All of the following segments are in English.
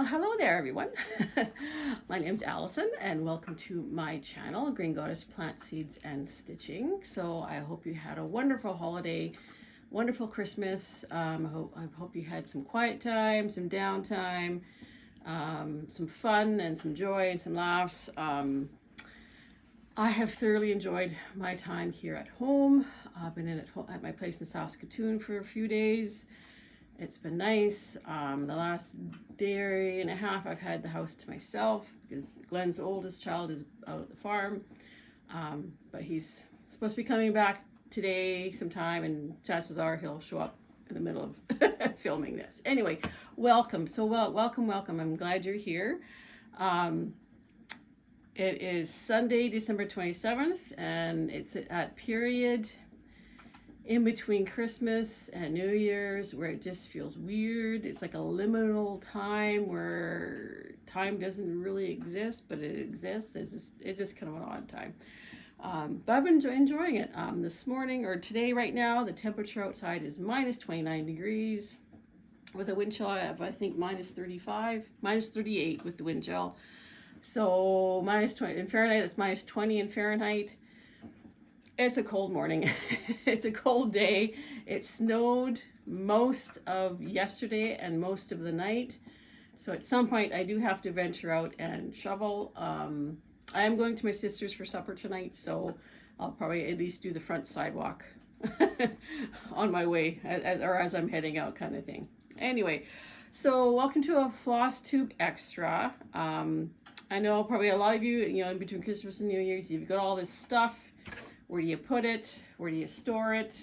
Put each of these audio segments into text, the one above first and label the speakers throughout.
Speaker 1: Well, hello there, everyone. My name's Allison, and welcome to my channel, Green Goddess Plant Seeds and Stitching. So I hope you had a wonderful holiday, wonderful Christmas. I hope you had some quiet time, some downtime, some fun and some joy and some laughs. I have thoroughly enjoyed my time here at home. I've been at my place in Saskatoon for a few days. It's been nice. The last day and a half I've had the house to myself because Glenn's oldest child is out at the farm. But he's supposed to be coming back today sometime, and chances are he'll show up in the middle of filming this. Anyway, welcome. So welcome. I'm glad you're here. It is Sunday, December 27th, and it's at period in between Christmas and New Year's where it just feels weird. It's like a liminal time where time doesn't really exist, but it exists. It's just kind of an odd time. But I've been enjoying it. This morning or today right now, the temperature outside is minus 29 degrees with a wind chill of, I think, minus 35, minus 38 with the wind chill. So minus 20 in Fahrenheit, it's minus 20 in Fahrenheit. It's a cold morning. It's a cold day. It snowed most of yesterday and most of the night. So at some point I do have to venture out and shovel. I am going to my sister's for supper tonight, so I'll probably at least do the front sidewalk on my way as I'm heading out, kind of thing. Anyway, so welcome to a Flosstube extra. I know probably a lot of you, in between Christmas and New Year's, you've got all this stuff. Where do you put it? Where do you store it?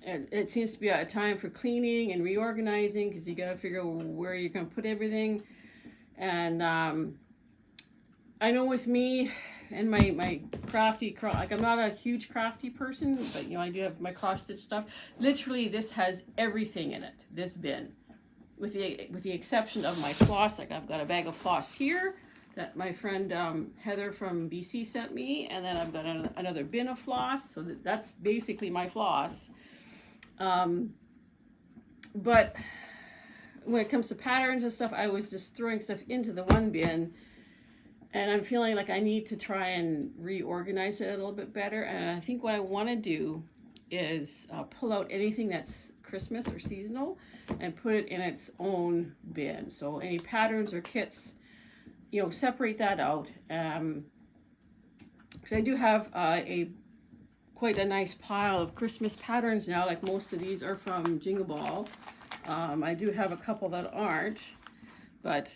Speaker 1: And it seems to be a time for cleaning and reorganizing because you got to figure out where you're going to put everything. And I know with me and my crafty, like I'm not a huge crafty person, but I do have my cross stitch stuff. Literally, this has everything in it. This bin, with the exception of my floss. Like I've got a bag of floss here that my friend Heather from BC sent me, and then I've got another bin of floss, so that's basically my floss. But when it comes to patterns and stuff, I was just throwing stuff into the one bin, and I'm feeling like I need to try and reorganize it a little bit better. And I think what I want to do is pull out anything that's Christmas or seasonal and put it in its own bin. So any patterns or kits, separate that out. Because I do have quite a nice pile of Christmas patterns now. Like most of these are from Jingle Ball. I do have a couple that aren't, but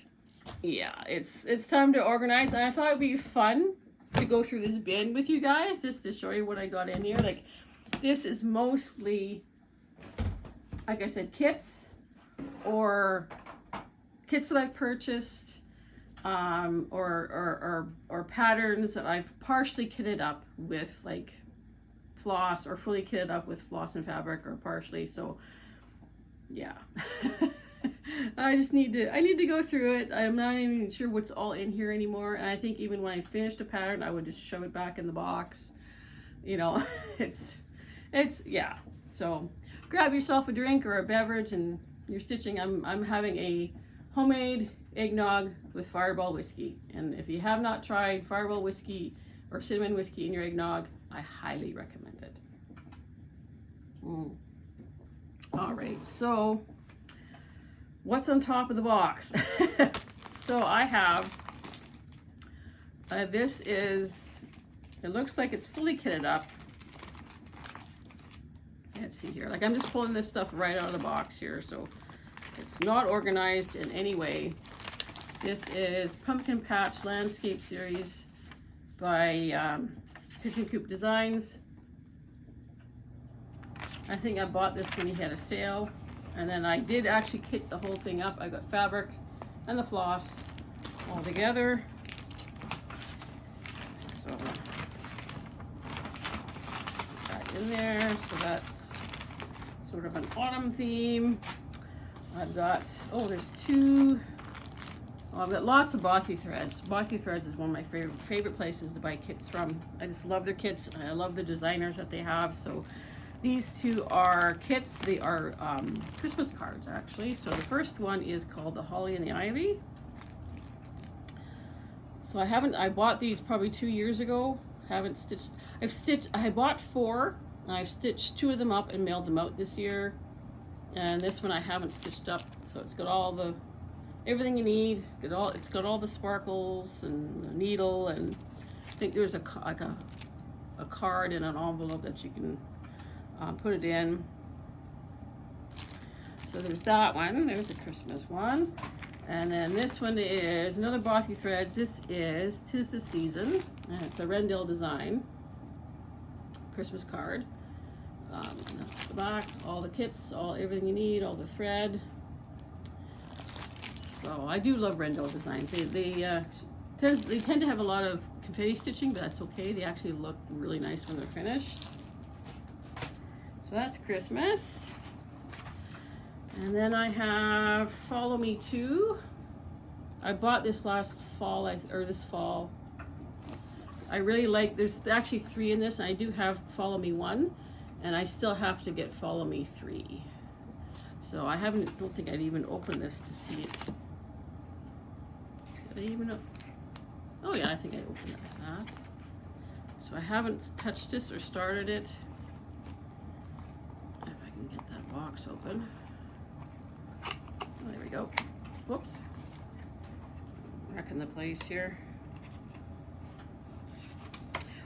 Speaker 1: yeah, it's time to organize. And I thought it'd be fun to go through this bin with you guys just to show you what I got in here. Like this is mostly, like I said, kits or kits that I've purchased. Or patterns that I've partially kitted up with like floss, or fully kitted up with floss and fabric, or partially. So yeah, I need to go through it. I'm not even sure what's all in here anymore. And I think even when I finished a pattern, I would just shove it back in the box. It's yeah. So grab yourself a drink or a beverage and you're stitching. I'm having a homemade eggnog with Fireball whiskey, and if you have not tried Fireball whiskey or cinnamon whiskey in your eggnog, I highly recommend it. All right, so what's on top of the box? So I have this is, it looks like it's fully kitted up. Let's see here, like I'm just pulling this stuff right out of the box here, so it's not organized in any way. This is Pumpkin Patch Landscape Series by Pigeon Coop Designs. I think I bought this when he had a sale, and then I did actually kit the whole thing up. I got fabric and the floss all together. So that in there. So that's sort of an autumn theme. I've got, there's two. I've got lots of bothythreads. Bothythreads is one of my favorite places to buy kits from. I just love their kits, and I love the designers that they have. So These two are kits. They are Christmas cards, actually. So the first one is called the Holly and the Ivy. So I bought these probably 2 years ago. Haven't stitched, I bought 4. I've stitched 2 of them up and mailed them out this year. And this one I haven't stitched up. So it's got everything you need. It's got all the sparkles and the needle, and I think there's a card in an envelope that you can put it in. So there's that one. There's the Christmas one. And then this one is another bothythreads. This is 'Tis the Season. And it's a Rendell design Christmas card. That's the back. All the kits, everything you need, all the thread. So I do love Rendell designs. They tend to have a lot of confetti stitching, but that's okay. They actually look really nice when they're finished. So that's Christmas. And then I have Follow Me Too. I bought this last fall, this fall. I really like, there's actually 3 in this, and I do have Follow Me 1, and I still have to get Follow Me 3. So I don't think I'd even open this to see it. Did I even oh yeah, I think I opened it like that. So I haven't touched this or started it. If I can get that box open. Oh, there we go. Whoops. Wrecking the place here.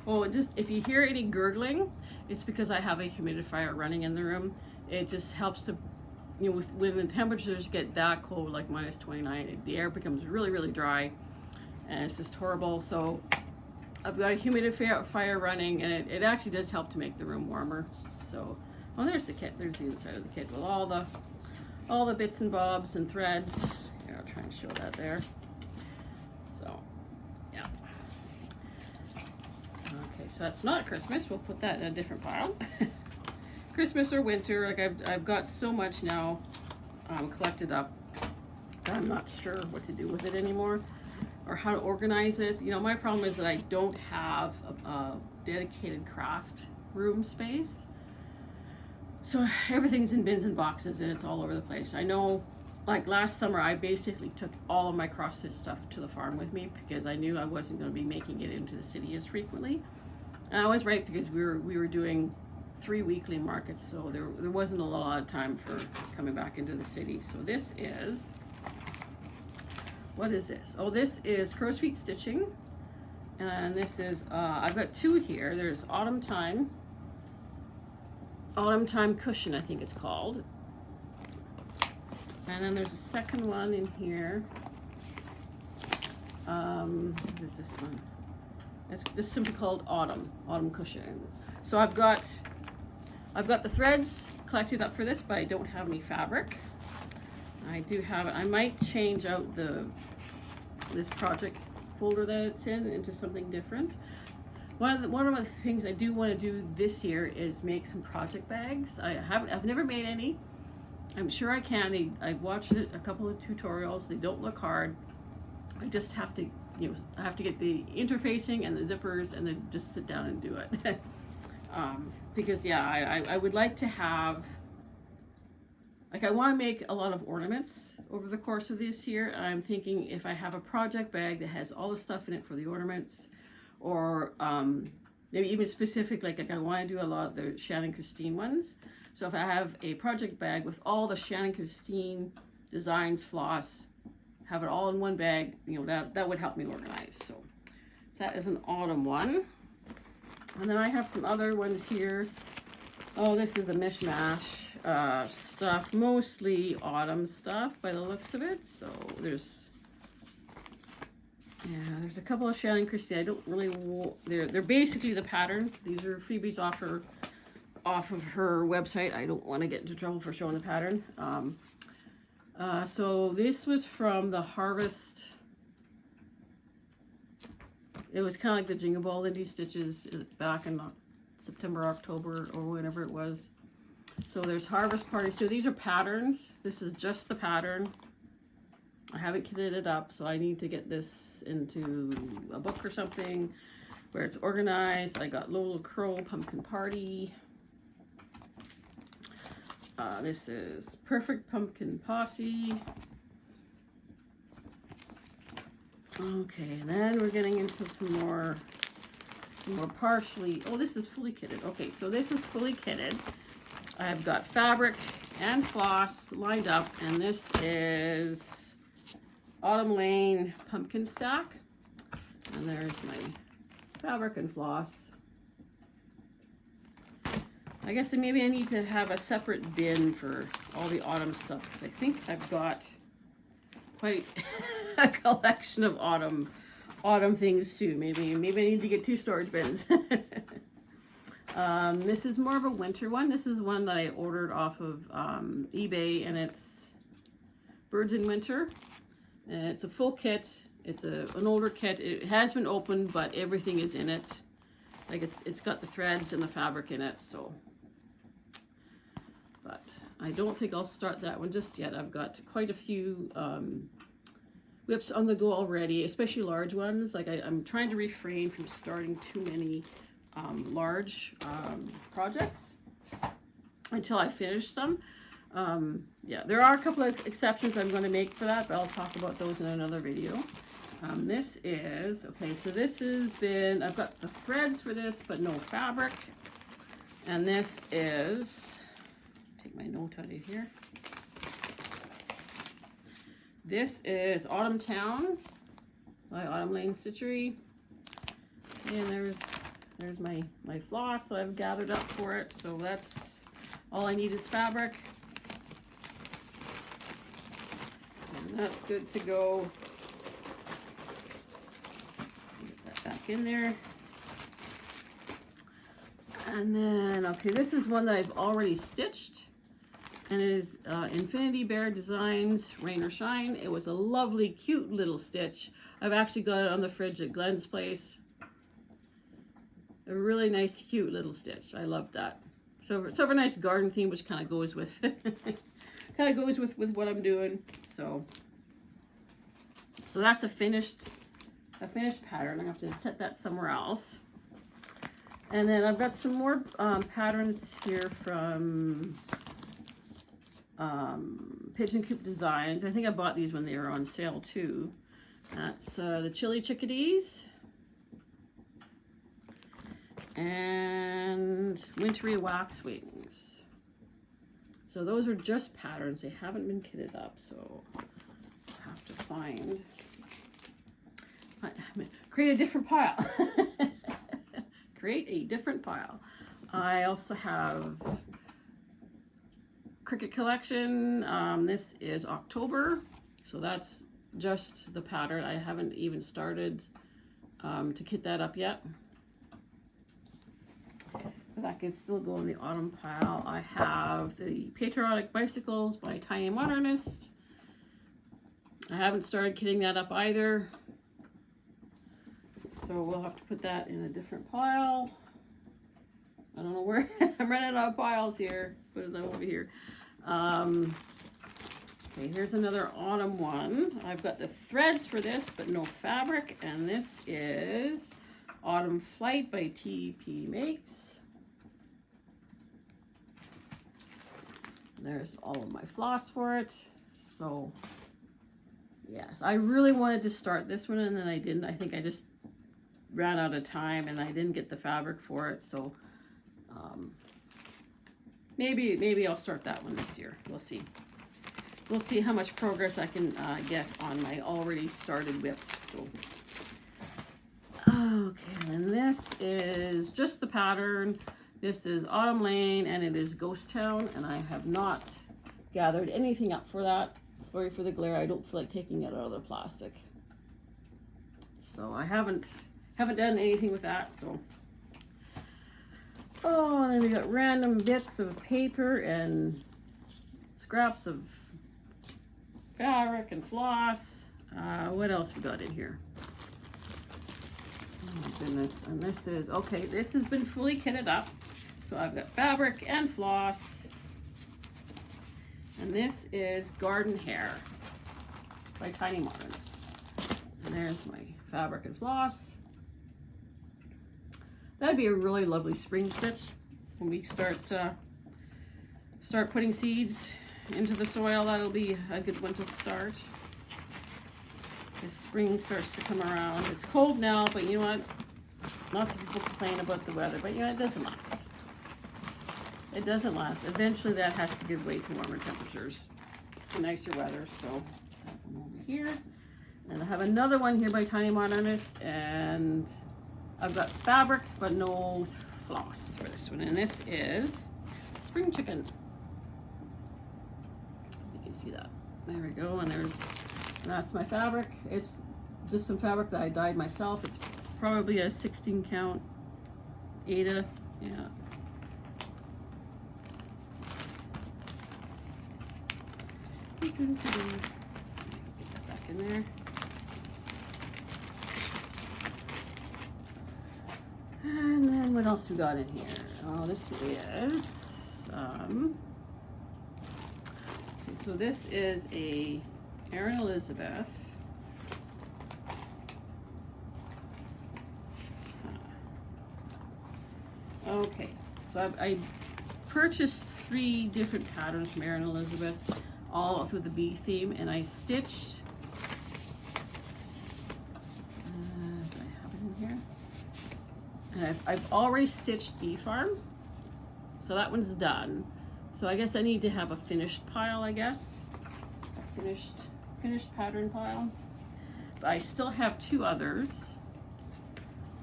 Speaker 1: Oh, if you hear any gurgling, it's because I have a humidifier running in the room. It just helps to, when the temperatures get that cold, like minus 29, the air becomes really, really dry, and it's just horrible. So I've got a humidifier running, and it actually does help to make the room warmer. So, oh, there's the kit. There's the inside of the kit with all the bits and bobs and threads. Here, I'll try and show that there. So, yeah. Okay, so that's not Christmas. We'll put that in a different pile. Christmas or winter, like I've got so much now collected up. I'm not sure what to do with it anymore, or how to organize it. My problem is that I don't have a dedicated craft room space. So everything's in bins and boxes, and it's all over the place. I know, like last summer, I basically took all of my cross-stitch stuff to the farm with me because I knew I wasn't going to be making it into the city as frequently. And I was right, because we were doing 3 weekly markets, so there wasn't a lot of time for coming back into the city. So this is, what is this? Oh, this is crow's feet stitching, and this is I've got 2 here. There's Autumn Time Cushion, I think it's called. And then there's a second one in here. What is this one? It's simply called Autumn Cushion. So I've got the threads collected up for this, but I don't have any fabric. I do have it. I might change out this project folder that it's in into something different. One of the things I do want to do this year is make some project bags. I've never made any. I'm sure I can. I've watched a couple of tutorials. They don't look hard. I just have to, I have to get the interfacing and the zippers, and then just sit down and do it. Because yeah, I would like to have, like, I want to make a lot of ornaments over the course of this year. And I'm thinking if I have a project bag that has all the stuff in it for the ornaments, or maybe even specific, like I want to do a lot of the Shannon Christine ones. So if I have a project bag with all the Shannon Christine designs, floss, have it all in one bag, that would help me organize. So that is an autumn one. And then I have some other ones here. Oh, this is a mishmash stuff, mostly autumn stuff by the looks of it. So there's a couple of Shannon Christine. I don't really, they're basically the pattern. These are freebies off of her website. I don't want to get into trouble for showing the pattern. So this was from the Harvest. It was kind of like the Jingle Ball Indie Stitches back in September, October, or whenever it was. So there's Harvest Party. So these are patterns. This is just the pattern. I haven't kitted it up, so I need to get this into a book or something where it's organized. I got Lola Crow Pumpkin Party. This is Perfect Pumpkin Posse. Okay, and then we're getting into some more partially. Oh, this is fully kitted. Okay, so this is fully kitted. I've got fabric and floss lined up, and this is Autumn Lane Pumpkin Stack. And there's my fabric and floss. I guess maybe I need to have a separate bin for all the autumn stuff, because I think I've got quite a collection of autumn things too. Maybe I need to get 2 storage bins. This is more of a winter one. This is one that I ordered off of eBay, and it's Birds in Winter. And it's a full kit. It's an older kit. It has been opened, but everything is in it. Like it's got the threads and the fabric in it, so. But I don't think I'll start that one just yet. I've got quite a few whips on the go already, especially large ones. Like I'm trying to refrain from starting too many large projects until I finish some. Yeah, there are a couple of exceptions I'm going to make for that, but I'll talk about those in another video. This is, okay, so this has been, I've got the threads for this, but no fabric. And this is, take my note out of here. This is Autumn Town by Autumn Lane Stitchery. And there's my floss that I've gathered up for it. So that's all I need is fabric. And that's good to go. Get that back in there. And then, okay, this is one that I've already stitched. And it is Infinity Bear Designs Rain or Shine. It was a lovely, cute little stitch. I've actually got it on the fridge at Glenn's place. A really nice, cute little stitch. I love that. So it's a nice garden theme, which kind of goes with with what I'm doing. So that's a finished pattern. I have to set that somewhere else. And then I've got some more patterns here from Pigeon Coop Designs. I think I bought these when they were on sale too. That's the Chili Chickadees and Wintry Wax Wings. So those are just patterns. They haven't been kitted up, so I'll have to create a different pile. Create a different pile. I also have Cricket Collection. This is October, so that's just the pattern. I haven't even started to kit that up yet. But that can still go in the autumn pile. I have the Patriotic Bicycles by Tiny Modernist. I haven't started kitting that up either. So we'll have to put that in a different pile. I don't know where. I'm running out of piles here. Put them over here. Okay, here's another autumn one. I've got the threads for this, but no fabric. And this is Autumn Flight by TP Makes. There's all of my floss for it. So, yes, I really wanted to start this one, and then I didn't. I think I just ran out of time, and I didn't get the fabric for it. So, maybe I'll start that one this year. We'll see. We'll see how much progress I can get on my already started whips. So. Okay, and this is just the pattern. This is Autumn Lane, and it is Ghost Town, and I have not gathered anything up for that. Sorry for the glare. I don't feel like taking it out of the plastic. So I haven't done anything with that. So. Oh, and then we got random bits of paper and scraps of fabric and floss. What else we got in here? Oh my goodness. And this is, okay, this has been fully kitted up. So I've got fabric and floss. And this is Garden Hair by Tiny Modernist. And there's my fabric and floss. That'd be a really lovely spring stitch when we start start putting seeds into the soil. That'll be a good one to start. As spring starts to come around. It's cold now, but you know what? Lots of people complain about the weather, but you know, it doesn't last. It doesn't last. Eventually that has to give way to warmer temperatures and nicer weather. So that one over here. And I have another one here by Tiny Modernist, and I've got fabric but no floss for this one. And this is Spring Chicken. You can see that. There we go. And that's my fabric. It's just some fabric that I dyed myself. It's probably a 16 count Ada. Yeah. Get that back in there. And then what else we got in here? Oh, this is okay, so this is a Erin Elizabeth. Okay, so I purchased 3 different patterns from Erin Elizabeth, all through the bee theme, and I stitched. Do I have it in here? And I've already stitched Bee Farm, so that one's done. So I guess I need to have a finished pile, I guess. A finished pattern pile. But I still have 2 others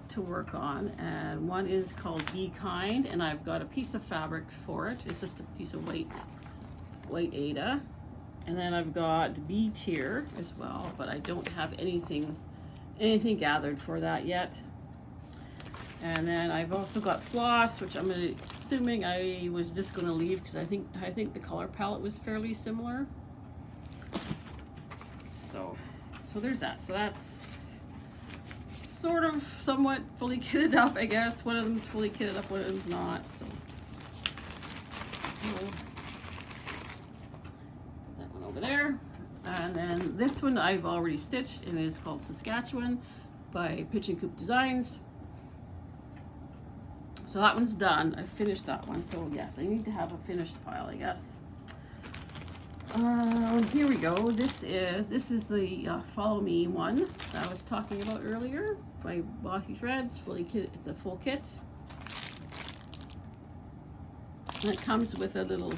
Speaker 1: to work on, and one is called Be Kind, and I've got a piece of fabric for it. It's just a piece of white Ada. And then I've got Bee Tier as well, but I don't have anything gathered for that yet. And then I've also got floss, which I'm assuming I was just going to leave because I think the color palette was fairly similar. So there's that. So that's sort of somewhat fully kitted up, I guess. One of them's fully kitted up, one of them's not. So put that one over there. And then this one I've already stitched, and it is called Saskatchewan by Pitch and Coop Designs. So that one's done. I finished that one. So yes, I need to have a finished pile, I guess. Here we go. This is the Follow Me one that I was talking about earlier by Bothythreads. Fully kit. It's a full kit, and it comes with a little.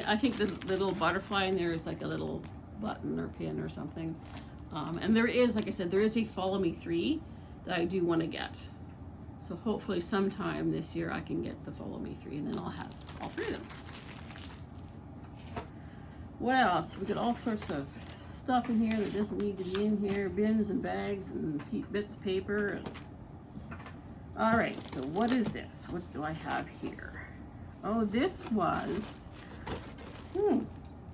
Speaker 1: I think the little butterfly in there is like a little button or pin or something. And there is, like I said, there is a Follow Me 3 that I do want to get. So hopefully sometime this year I can get the Follow Me 3, and then I'll have all 3 of them. What else? We got all sorts of stuff in here that doesn't need to be in here. Bins and bags and bits of paper. All right, so what is this? What do I have here? Oh, this was...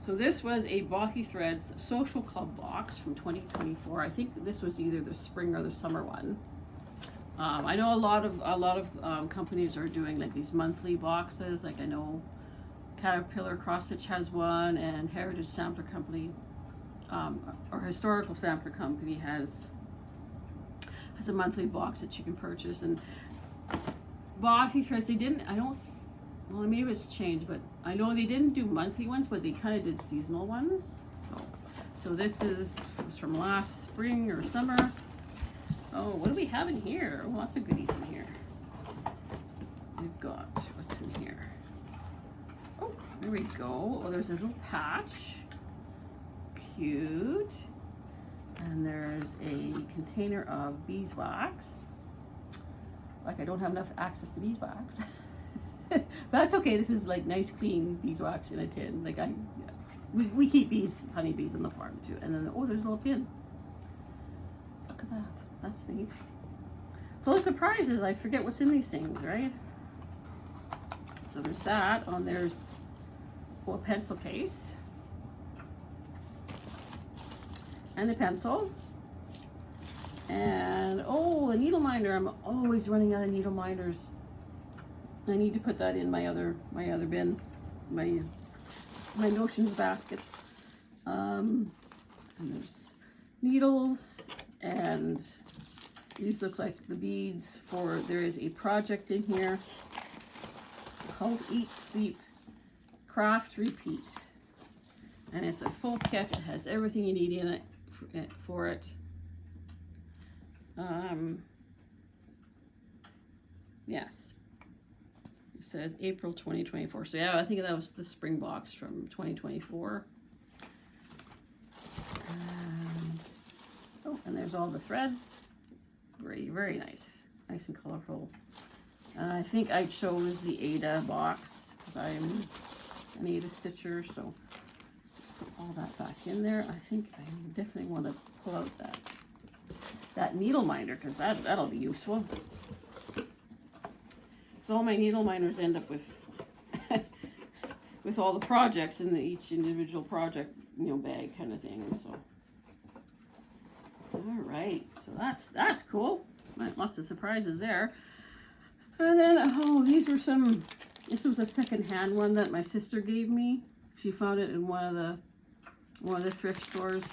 Speaker 1: So this was a Bothythreads Social Club box from 2024. I think this was either the spring or the summer one. I know a lot of companies are doing like these monthly boxes. Like I know Caterpillar Cross Stitch has one, and Heritage Sampler Company, or Historical Sampler Company has a monthly box that you can purchase. And Bothythreads, they didn't. Well, maybe it's changed, but I know they didn't do monthly ones, but they kind of did seasonal ones. So this was from last spring or summer. Oh, what do we have in here? Oh, lots of goodies in here. We've got, what's in here? Oh, there we go. Oh, there's a little patch. Cute. And there's a container of beeswax. Like I don't have enough access to beeswax. But that's okay. This is like nice, clean beeswax in a tin. Like we keep honeybees on the farm too. And then, oh, there's a little pin. Look at that. That's neat. So the surprise is I forget what's in these things, right? So there's that. There's a pencil case. And the pencil. And, oh, a needle minder. I'm always running out of needle minders. I need to put that in my other bin, my notions basket. And there's needles, and these look like the beads for, there is a project in here called Eat, Sleep, Craft Repeat. And it's a full kit. It has everything you need in it for it. Yes. It says April 2024. So yeah, I think that was the spring box from 2024. And there's all the threads. Very, very nice. Nice and colorful. And I think I chose the Ada box because I'm an Ada stitcher. So let's just put all that back in there. I think I definitely want to pull out that needle minder because that'll be useful. So all my needle minders end up with with all the projects in each individual project, bag kind of thing. So all right, so that's cool. Lots of surprises there. And then this was a second-hand one that my sister gave me. She found it in one of the thrift stores.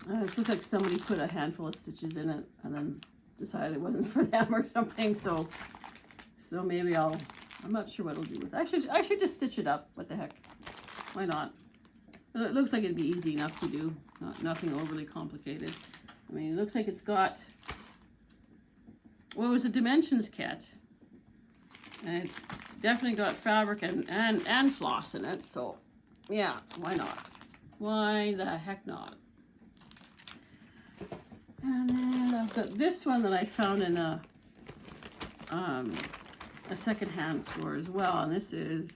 Speaker 1: It looks like somebody put a handful of stitches in it and then decided it wasn't for them or something. So maybe I'm not sure what I'll do with it. I should just stitch it up. What the heck? Why not? It looks like it'd be easy enough to do. Nothing overly complicated. I mean, it looks like it's got, well, it was a dimensions kit. And it's definitely got fabric and floss in it. So, yeah, why not? Why the heck not? And then I've got this one that I found in a secondhand store as well. And this is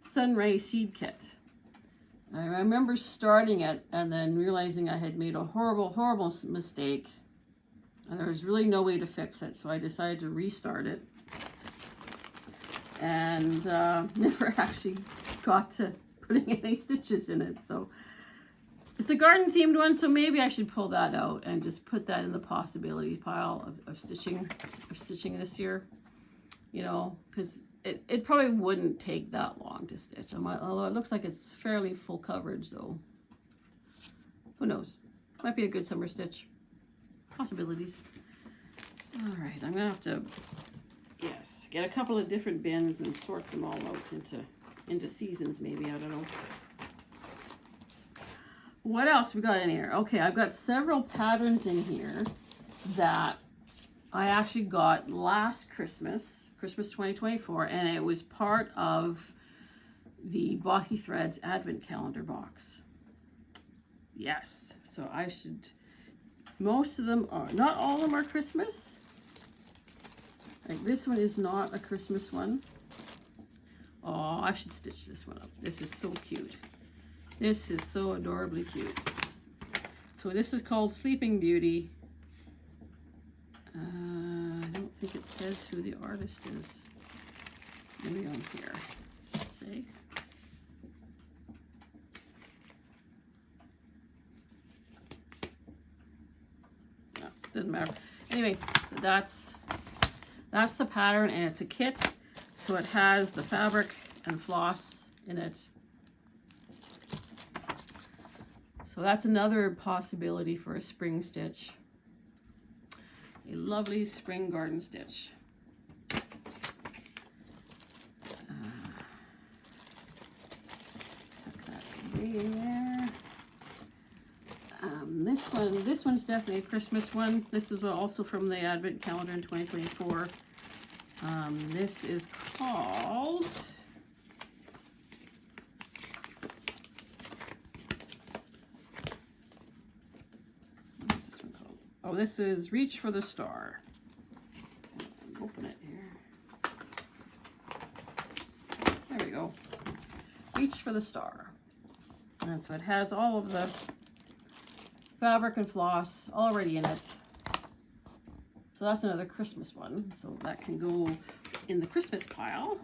Speaker 1: Sunray Seed Kit. I remember starting it and then realizing I had made a horrible, horrible mistake. And there was really no way to fix it. So I decided to restart it. And never actually got to putting any stitches in it. So it's a garden themed one. So maybe I should pull that out and just put that in the possibility pile of stitching this year. Because it probably wouldn't take that long to stitch. Although it looks like it's fairly full coverage though. Who knows? Might be a good summer stitch. Possibilities. All right, I'm gonna have to, get a couple of different bins and sort them all out into seasons maybe, I don't know. What else we got in here? Okay, I've got several patterns in here that I actually got last Christmas 2024, and it was part of the Bothythreads Advent Calendar box. Yes, so most of them are, not all of them are Christmas. Like this one is not a Christmas one. Oh, I should stitch this one up. This is so cute. This is so adorably cute. So this is called Sleeping Beauty. I don't think it says who the artist is. Maybe on here. Let's see. No, doesn't matter. Anyway, that's the pattern, and it's a kit. So it has the fabric and floss in it. So that's another possibility for a spring stitch. A lovely spring garden stitch. Tuck that away in there. This one's definitely a Christmas one. This is also from the Advent Calendar in 2024. This is called this is Reach for the Star. Open it here. There we go. Reach for the Star. And so it has all of the fabric and floss already in it. So that's another Christmas one. So that can go in the Christmas pile.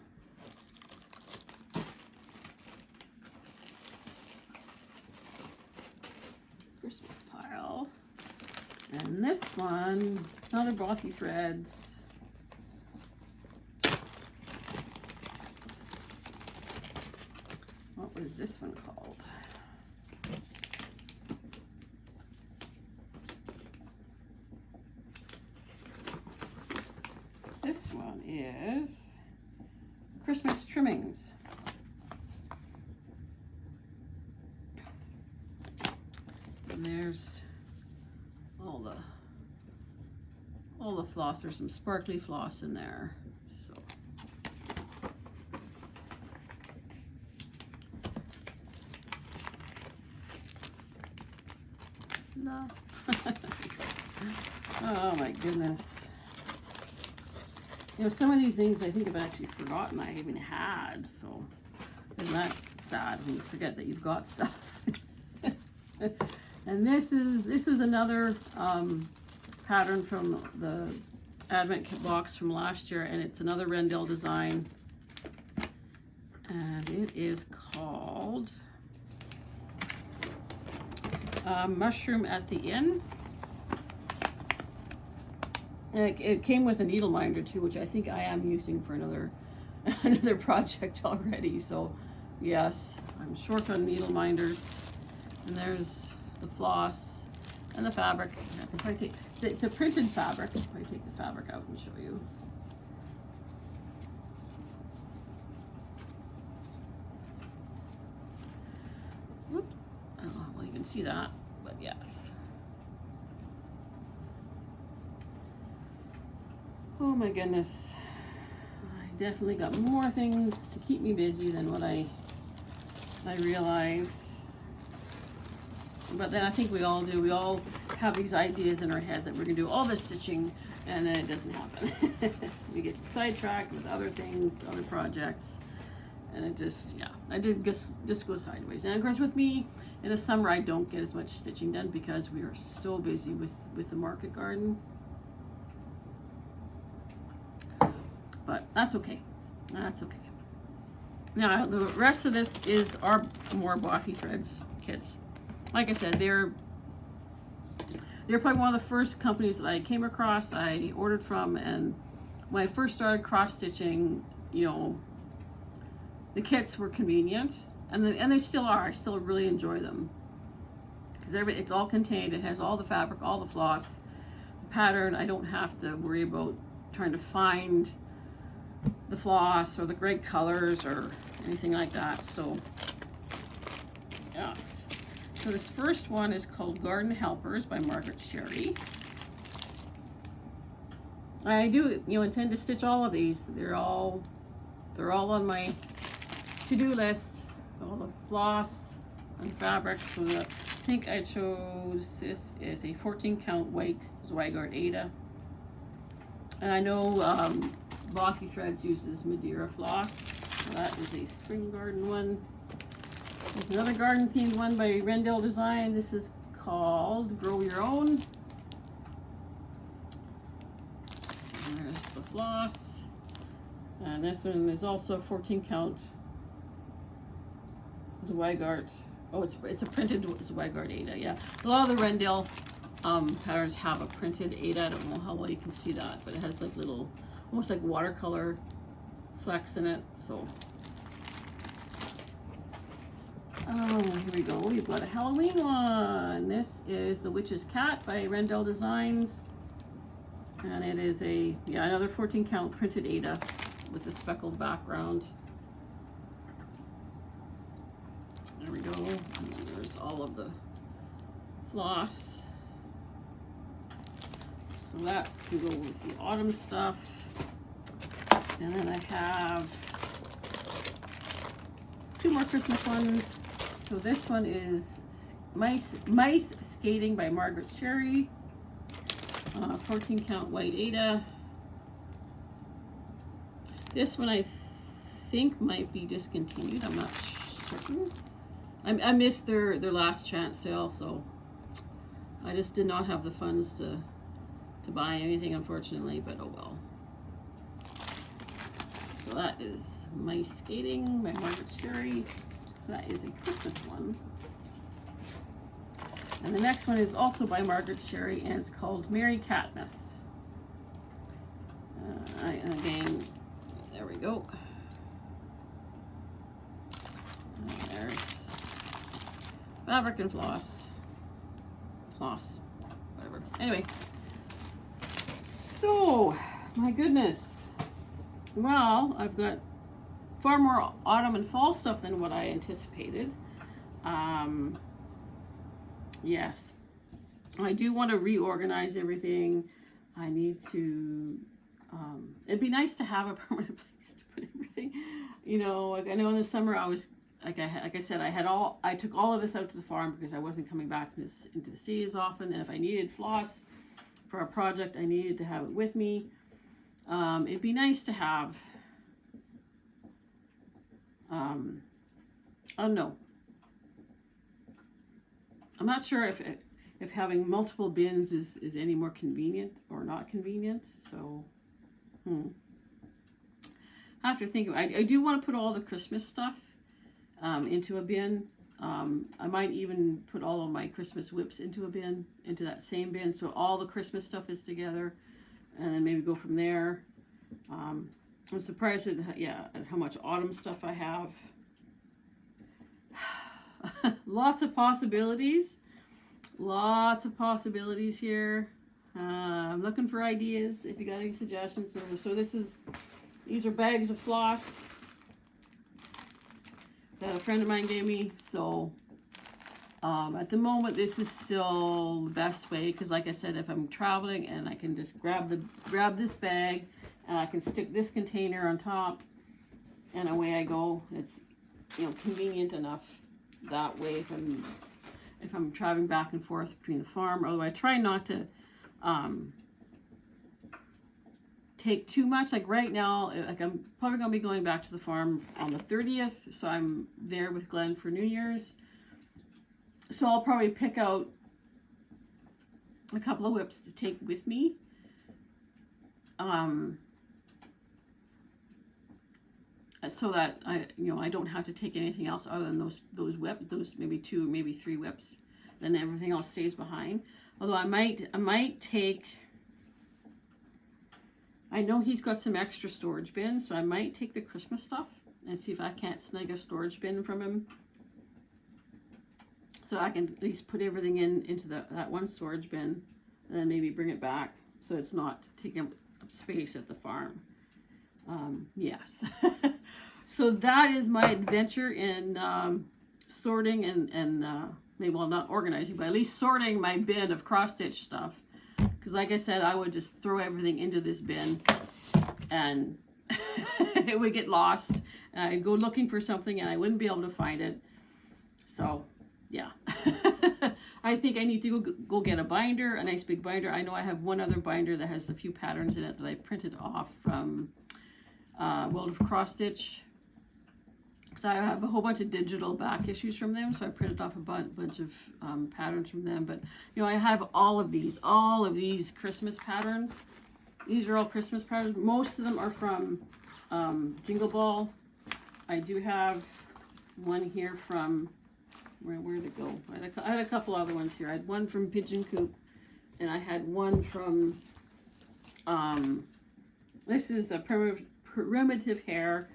Speaker 1: Christmas pile. And this one, another Bothythreads. What was this one called? This one is Christmas trimmings. And there's all the floss. There's some sparkly floss in there. So no. Oh my goodness. You know, some of these things I think I've actually forgotten I even had, so isn't that sad when you forget that you've got stuff? And this was another pattern from the Advent kit box from last year, and it's another Rendell design, and it is called Mushroom at the Inn. And it came with a needle minder too, which I think I am using for another project already. So yes, I'm short on needle minders. And there's the floss and the fabric. If I take, it's a printed fabric. If I take the fabric out and show you. Whoop. Oh, well, you can see that, but yes. Oh my goodness. I definitely got more things to keep me busy than what I realize. But then I think we all do. We all have these ideas in our head that we're going to do all this stitching, and then it doesn't happen. We get sidetracked with other things, other projects, and it just, yeah, I just go sideways. And of course with me, in the summer I don't get as much stitching done because we are so busy with the market garden. But that's okay. That's okay. Now the rest of this is our more bothythreads kits. Like I said, they're probably one of the first companies that I came across, I ordered from, and when I first started cross stitching, you know, the kits were convenient, and they still are. I still really enjoy them because it's all contained. It has all the fabric, all the floss, the pattern. I don't have to worry about trying to find the floss or the great colors or anything like that. So yes. So this first one is called Garden Helpers by Margaret Sherry. I do, you know, intend to stitch all of these. They're all on my to-do list. All the floss and fabric. So I think I chose this is a 14 count white Zweigart Ada. And I know Bothythreads uses Madeira floss. So that is a spring garden one. There's another garden themed one by Rendell Designs. This is called Grow Your Own. And there's the floss. And this one is also a 14 count Zweigart. Oh, it's a printed Zweigart Ada, yeah. A lot of the Rendell patterns have a printed Ada. I don't know how well you can see that, but it has like little, almost like watercolor flecks in it, so. Oh, here we go. We've got a Halloween one. This is The Witch's Cat by Rendell Designs. And it is another 14 count printed Ada with a speckled background. There we go. And then there's all of the floss. So that can go with the autumn stuff. And then I have two more Christmas ones. So this one is Mice Skating by Margaret Sherry. 14 count white Ada. This one I think might be discontinued. I'm not certain. I missed their last chance sale, so I just did not have the funds to buy anything, unfortunately, but oh well. So that is Mice Skating by Margaret Sherry. So that is a Christmas one. And the next one is also by Margaret Sherry, and it's called Merry Catmas. Again, there we go. And there's fabric and floss, whatever. Anyway, so my goodness. Well, I've got far more autumn and fall stuff than what I anticipated. Yes, I do want to reorganize everything. I need to, it'd be nice to have a permanent place to put everything. You know, like I know in the summer I was, like I said, I took all of this out to the farm because I wasn't coming back into the city as often. And if I needed floss for a project, I needed to have it with me. It'd be nice to have, I don't know. I'm not sure if having multiple bins is any more convenient or not convenient. So, I have to think. I do want to put all the Christmas stuff into a bin. I might even put all of my Christmas whips into a bin, into that same bin, so all the Christmas stuff is together, and then maybe go from there. I'm surprised at how much autumn stuff I have. Lots of possibilities. Lots of possibilities here. I'm looking for ideas if you got any suggestions. So these are bags of floss that a friend of mine gave me. So at the moment, this is still the best way, because like I said, if I'm traveling and I can just grab this bag and I can stick this container on top and away I go. It's, you know, convenient enough that way if I'm traveling back and forth between the farm. Although I try not to take too much. Like right now, like I'm probably going to be going back to the farm on the 30th, so I'm there with Glenn for New Year's. So I'll probably pick out a couple of whips to take with me. So that I don't have to take anything else other than those maybe 2 or maybe 3 whips. Then everything else stays behind. Although I might take, I know he's got some extra storage bins, so I might take the Christmas stuff and see if I can't snag a storage bin from him, so I can at least put everything into that one storage bin, and then maybe bring it back so it's not taking up space at the farm. Yes. So that is my adventure in sorting and maybe, well, not organizing, but at least sorting my bin of cross-stitch stuff. Because like I said, I would just throw everything into this bin and it would get lost. And I'd go looking for something and I wouldn't be able to find it. So, yeah. I think I need to go get a binder, a nice big binder. I know I have one other binder that has a few patterns in it that I printed off from World of Cross Stitch. So I have a whole bunch of digital back issues from them, so I printed off a bunch of patterns from them. But you know, I have all of these Christmas patterns. These are all Christmas patterns. Most of them are from Jingle Ball. I do have one here from, where'd it go? I had a couple other ones here. I had one from Pigeon Coop, and I had one from this is a primitive hair.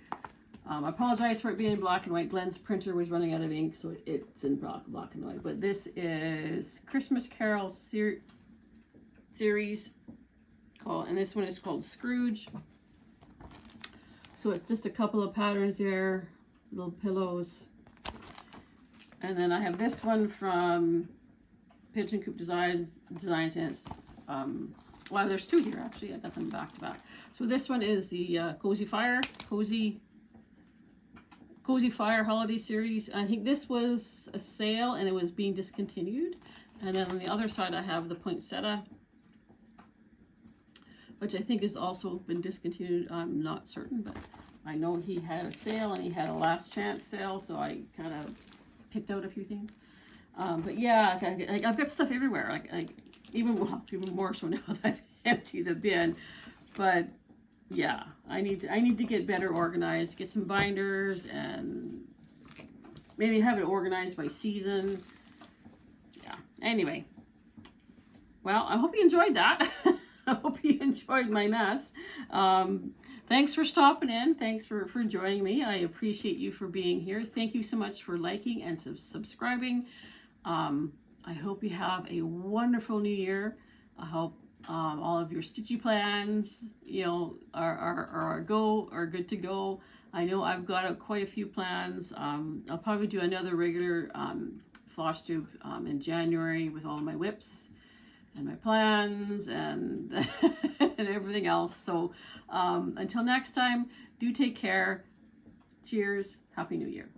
Speaker 1: I apologize for it being in black and white. Glenn's printer was running out of ink, so it's in black and white. But this is Christmas Carol series and this one is called Scrooge. So it's just a couple of patterns there, little pillows. And then I have this one from Pigeon Coop Designs, and it's, well, there's 2 here actually. I got them back to back. So this one is the Cozy Fire Holiday Series. I think this was a sale and it was being discontinued. And then on the other side I have the Poinsettia, which I think has also been discontinued. I'm not certain, but I know he had a sale and he had a last chance sale, so I kind of picked out a few things. But yeah, I've got stuff everywhere. Even more so now that I've emptied the bin. But yeah, I need to get better organized, get some binders, and maybe have it organized by season. Yeah. Anyway, well, I hope you enjoyed that. I hope you enjoyed my mess. Thanks for stopping in. Thanks for joining me. I appreciate you for being here. Thank you so much for liking and subscribing. I hope you have a wonderful new year. I hope all of your stitchy plans, are good to go. I know I've got quite a few plans. I'll probably do another regular Flosstube in January with all of my whips and my plans and and everything else. So until next time, do take care. Cheers. Happy New Year.